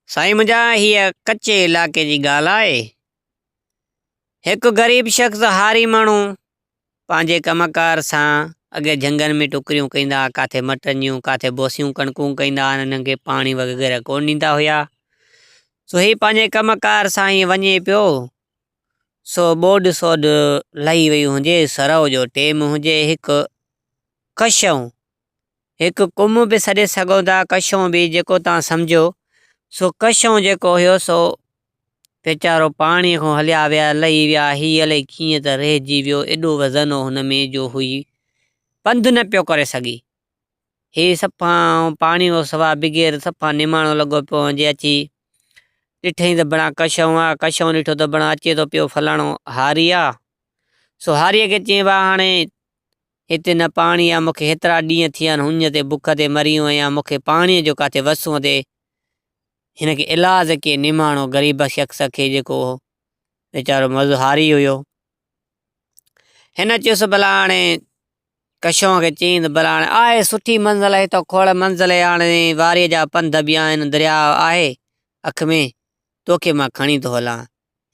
साईं मुंहिंजा हीअ कच्चे इलाइक़े जी ॻाल्हि आहे। हिकु ग़रीब शख़्स हारी माण्हू पंहिंजे कमकार सां अॻे झंगनि में टुकरियूं कंदा, काथे मटनियूं काथे बोसियूं कणकूं कंदा, हिननि खे पाणी वग़ैरह कोन ॾींदा हुया। सो ही पंहिंजे कमकार सां ई वञे पियो। सो ॿोॾि सोॾि लही वई हुजे, सरव जो टेम हुजे, हिकु कशऊं हिकु कुम बि सॾे सघो था, कशऊं बि जेको तव्हां सम्झो। सो कशऊं जेको हुयो सो वीचारो पाणीअ खां हलिया विया, लही विया। हीअ अलाए कीअं त रहिजी वियो, एॾो वज़न हो हुन में जो हुई पंधु न पियो करे सघी। हे सफ़ा पाणी जो सवा बिगेर सफ़ा निमाणो लॻो पियो हुजे। अची ॾिठई त बणा कशऊं आहे, कशऊं ॾिठो त बणा अचे थो पियो फलाणो हारी आहे। सो हारीअ खे चई वा हाणे हिते न पाणी आहे, मूंखे हेतिरा ॾींहं थिया आहिनि हुञ ते बुख ते मरी आहियां, मूंखे पाणीअ जो काथे वसूं ते हिनखे इलाज के निमाणो ग़रीब शख़्स खे जेको वीचारो मज़हारी हुयो। हिन चयुसि भला हाणे कशऊं खे चई त भला हाणे आहे सुठी मंज़िल आहे, हितां खोड़ मंज़िल आहे, हाणे वारीअ जा पंध बि आहिनि, दरिया आहे अख में, तोखे मां खणी थो हलां।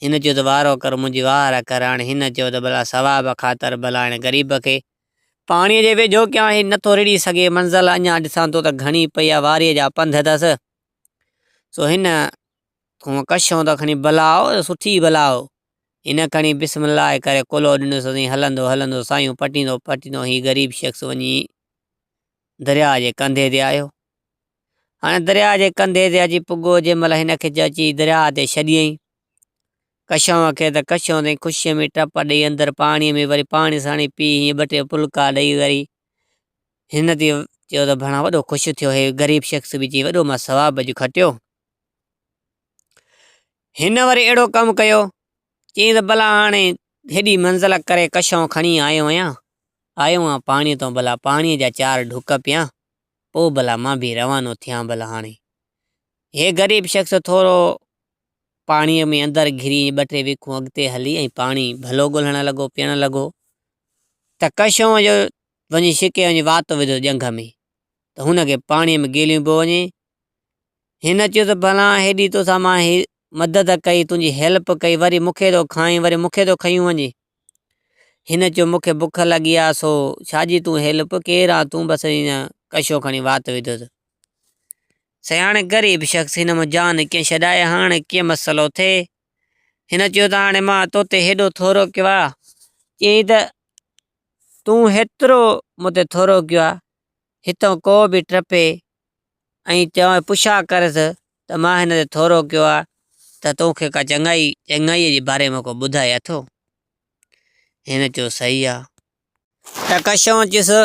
हिन चयो त वारो कर मुंहिंजी वार कर। हाणे हिन चयो त भला सवाब ख़ातिर भला हाणे ग़रीब खे पाणीअ जे वेझो कयां, हे नथो रिड़ी सघे, मंज़िल अञा ॾिसां थो त घणी पई आहे, वारीअ जा पंध अथसि। सो हिन कशऊं त खणी बलाओ, सुठी बलाओ, हिन खणी बिस्मिल्लाह करे कुलो ॾिनोसि, हलंदो हलंदो सायूं पटींदो पटींदो ही ग़रीब शख़्स वञी दरिया जे कंधे ते आयो। हाणे दरिया जे कंधे ते अची पुॻो, जंहिं महिल हिनखे अची दरिया ते छॾियईं कशऊं खे, त कशऊं ते ख़ुशीअ में टप ॾेई अंदरि पाणीअ में वरी पाणी साणी पी, हीअं ॿ टे फुल्का ॾेई वरी हिन ते चयो त भणा वॾो ख़ुशि थियो। हे ग़रीब शख़्स बि चई वॾो मां सवाब अॼु खटियो। हिन वरी अहिड़ो कमु कयो, चई त भला हाणे हेॾी मंज़िल करे कशऊं खणी आयो आहियां, पाणीअ तो भला पाणीअ जा 4 ढुक पिया, पोइ भला मां बि रवानो थियां। भला हाणे हे ग़रीब शख़्स थोरो पाणीअ में अंदरि घिरी 2-3 विखूं अॻिते हली ऐं पाणी भलो ॻोल्हण लॻो, पीअण लॻो। त कशऊं जो वञी छिके वञी वात विधो ॼंघ में, त हुनखे पाणीअ में गेलियूं पियो वञे। हिन चयो त भला हेॾी तोसां मां मदद कई, तुंहिंजी हेल्प कई, वरी मूंखे थो खाई, वरी मूंखे थो खयूं वञे। हिन चयो मूंखे बुख लॻी आहे, सो छाजी तूं हेल्प, केरु आहे तूं? बसि हिन कशो खणी वात विधोसि। हाणे ग़रीब शख़्स हिन में जान कीअं छॾाए, हाणे कीअं मसइलो थिए। हिन चयो त हाणे मां तोते हेॾो थोरो कयो आहे, चई त तूं हेतिरो मूं ते थोरो कयो आहे, हितां को बि टपे ऐं चवां पुछा करसि त मां हिन ते थोरो कयो आहे, त तोखे का चङाईअ जे बारे में को ॿुधाए अथो? हिन चयो सही आहे। त कशऊं चयुसि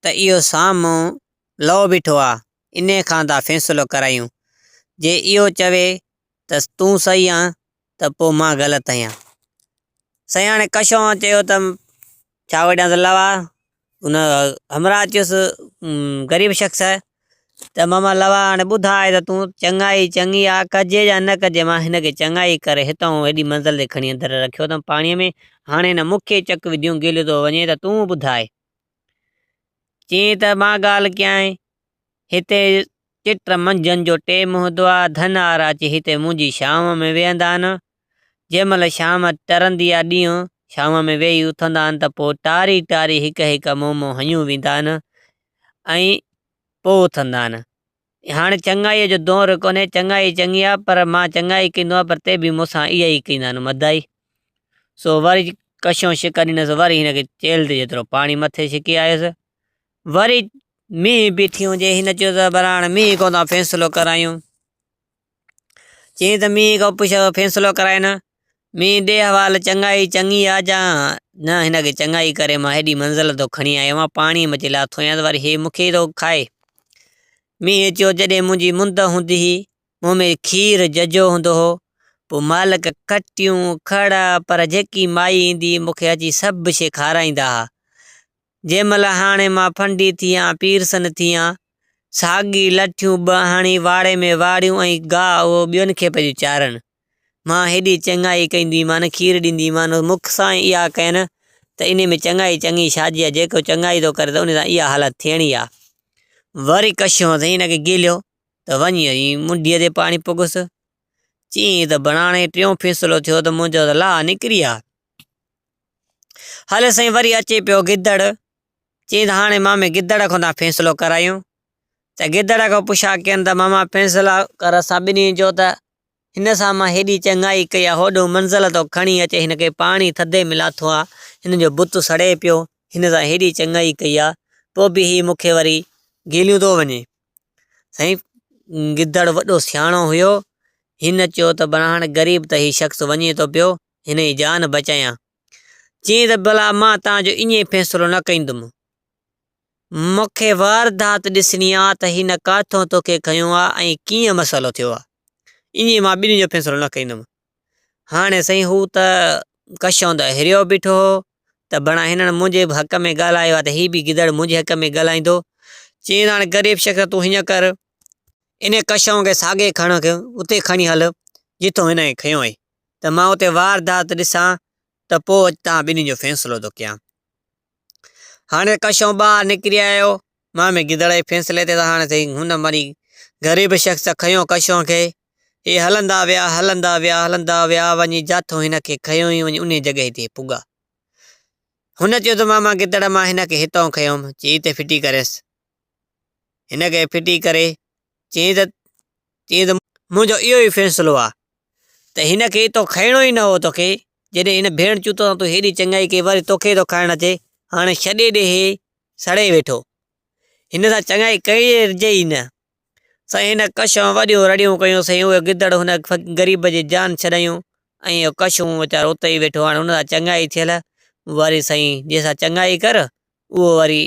त इहो साम्हूं लओ बीठो आहे, इन खां था फ़ैसिलो करायूं। जे इहो चवे त तूं सही आहे त पोइ मां ग़लति आहियां। साईं हाणे कशऊं चयो त छा वॾा त लवा हुन हमरा चयुसि ग़रीब शख़्स त मामा लवा हाणे ॿुधाए त तूं चङाई चङी आहे, कजे या न कजे, मां हिनखे चङाई करे हितां हेॾी मंज़िल ते खणी अंदरि रखियो अथमि पाणीअ में, हाणे हिन मूंखे चक विधियूं गिलियो थो वञे, त तूं ॿुधाए। चई त मां ॻाल्हि कयां, हिते चिट मंझंदि जो टेम हूंदो आहे, धन वारा अची हिते मुंहिंजी शाम में वेहंदा आहिनि। जंहिं महिल शाम टरंदी आहे, ॾींहुं शाम में वेही उथंदा आहिनि, त पोइ टारी टारी हिकु मुंहुं हयूं वेंदा आहिनि ऐं पोइ उथंदा आहिनि। हाणे चङाईअ जो दौरु कोन्हे, चङाई चङी आहे, पर मां चङाई कंदो आहियां, पर ते बि मूंसां इहा ई कंदा आहिनि मदाई। सो वरी कशऊं छिक ॾिनसि, वरी हिनखे चेल ते जेतिरो पाणी मथे छिके आयुसि। वरी मींहुं बीठी हुजे, हिन चयो त भला हाणे मींहुं को था फ़ैसिलो करायूं। चई त मींहुं को पुछो फ़ैसिलो कराए न, मींहुं ॾे हवाल चङाई चङी आहे जा न, हिनखे चङाई करे मां हेॾी मंज़िल थो खणी आयो आहियां, पाणीअ में लाथो आहियां, वरी हे मूंखे थो खाए। मींहुं चयो जॾहिं मुंहिंजी मुंद हूंदी हुई, मूं में खीर जजो हूंदो हो, पोइ मालिक खटियूं खड़ा, पर जेकी माई ईंदी मूंखे अची सभु शइ खाराईंदा हुआ। जंहिं महिल हाणे मां फंडी थी आहियां, पीरसन थी आहियां, साॻी लठियूं हाणे वाड़े में वाड़ियूं ऐं गाह उहो ॿियनि खे पियूं चारनि। मां हेॾी चङाई कंदीमान, खीर ॾींदीमान, मुख सां इहा कयनि त इन में चङाई चङी छाजी आहे, जेको चङाई थो करे त उन सां इहा हालत थियणी आहे। वरी कशऊं हिनखे गिलियो, त वञी वरी मुंडीअ ते पाणी पुगुस। चई त बनाणे टियों फैसलो थियो त मुंहिंजो त लाह निकिरी आ। हल साईं वरी अचे पियो गिदड़। चई त हाणे मामे गिदड़ खां था फैसलो करायूं। त गिदड़ खां पुछा कनि त मामा फैसला कर असां ॿिन्ही जो त हिन सां मां हेॾी चङाई कई आहे, होॾो मंज़िल तो खणी अचे, हिनखे पाणी थधे में लाथो आहे, हिन जो बुत सड़े पियो, हिन सां हेॾी चङाई कई आहे, पोइ बि ही मूंखे वरी गिलियूं थो वञे। साईं गिदड़ वॾो सियाणो हुयो। हिन चयो त हाणे ग़रीब त ही शख़्स वञे थो पियो, हिन जी जान बचायां। चई त भला मां तव्हांजो ईअं फ़ैसिलो न कंदुमि, मूंखे वारदात ॾिसणी आहे त हिन काथों तोखे खयो आहे ऐं कीअं मसइलो थियो आहे, ईअं मां ॿिन्ही जो फ़ैसिलो न कंदुमि। हाणे साईं हू त कशों त हिरियो बीठो हो त बणा हिननि मुंहिंजे हक़ में ॻाल्हायो आहे त ही बि गिदड़ मुंहिंजे हक़ में ॻाल्हाईंदो। चई हाणे ग़रीब शख़्स तूं हीअं कर, इन कशों खे साॻे खण उते खणी हल जिथों हिन खे खयो हुई, त मां उते वारदात ॾिसां त पोइ तव्हां ॿिन्ही जो फ़ैसिलो थो कयां। हाणे कशों ॿाहिरि निकिरी आयो मामे गिदड़ जे फ़ैसिले ते। त हाणे साईं हुन वरी ग़रीब शख़्स खयो कशों खे, हे हलंदा विया वञी जाथों हिन खे खयो ई वञी उन जॻह ते पुॻा। हुन चयो त मामा गिदड़ मां हिन खे हितां खयोमि। चई त फिटी करेसि, हिन खे फिटी करे चई त मुंहिंजो इहो ई फ़ैसिलो आहे त हिन खे हितो खणणो ई न हो तोखे, जॾहिं हिन भेण चूतो तूं हेॾी चङाई कई वरी तोखे थो खाइणु अचे, हाणे छॾे ॾे, हे सड़े वेठो, हिन सां चङाई कजे ई न। साईं हिन कशों वॾियूं रड़ियूं कयूं, साईं उहे गिदड़ हुन ग़रीब जी जान छॾायूं ऐं कशों वीचारो उते ई वेठो। हाणे हुन सां चङाई थियल वरी साईं जंहिंसां चङाई कर उहो वरी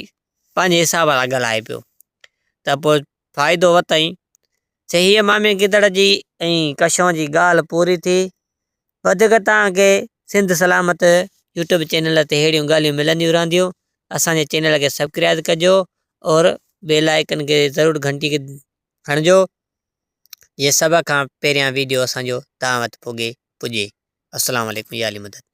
पंहिंजे हिसाब सां ॻाल्हाए पियो, त पोइ फ़ाइदो वरितई। चई हीअ मामे गिदड़ जी ऐं कशों जी ॻाल्हि पूरी थी। वधीक तव्हांखे सिंध सलामत यूट्यूब चैनल ते अहिड़ियूं ॻाल्हियूं मिलंदियूं रहंदियूं। असांजे चैनल खे सब्सक्राइब कजो और बेल आइकन खे ज़रूरु घंटी खे हणिजो, ये सभ खां पहिरियां वीडियो असांजो तव्हां वटि पुॼे। अस्सलाम वालेकुम, या अली मदद।